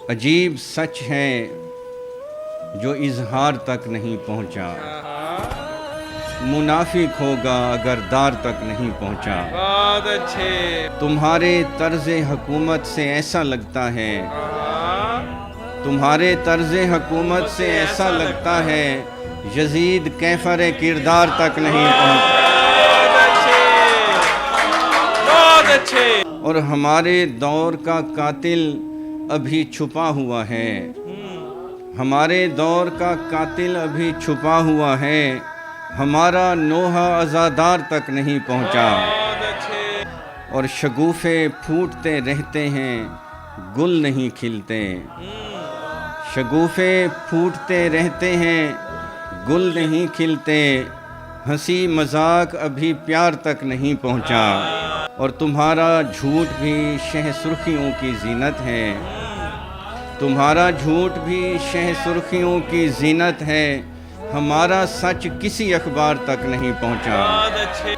عجیب سچ ہے جو اظہار تک نہیں پہنچا، منافق ہوگا اگر دار تک نہیں پہنچا۔ بہت اچھے۔ تمہارے طرز حکومت سے ایسا لگتا ہے، تمہارے طرز حکومت سے ایسا لگتا ہے یزید کیفر کردار تک نہیں پہنچا۔ بہت اچھے۔ اور ہمارے دور کا قاتل ابھی چھپا ہوا ہے، ہمارے دور کا قاتل ابھی چھپا ہوا ہے، ہمارا نوحہ عزادار تک نہیں پہنچا۔ بہت اچھے۔ اور شگوفے پھوٹتے رہتے ہیں گل نہیں کھلتے، شگوفے پھوٹتے رہتے ہیں گل نہیں کھلتے، ہنسی مذاق ابھی پیار تک نہیں پہنچا۔ اور تمہارا جھوٹ بھی شہ سرخیوں کی زینت ہے، تمہارا جھوٹ بھی شہ سرخیوں کی زینت ہے، ہمارا سچ کسی اخبار تک نہیں پہنچا۔ بہت اچھے۔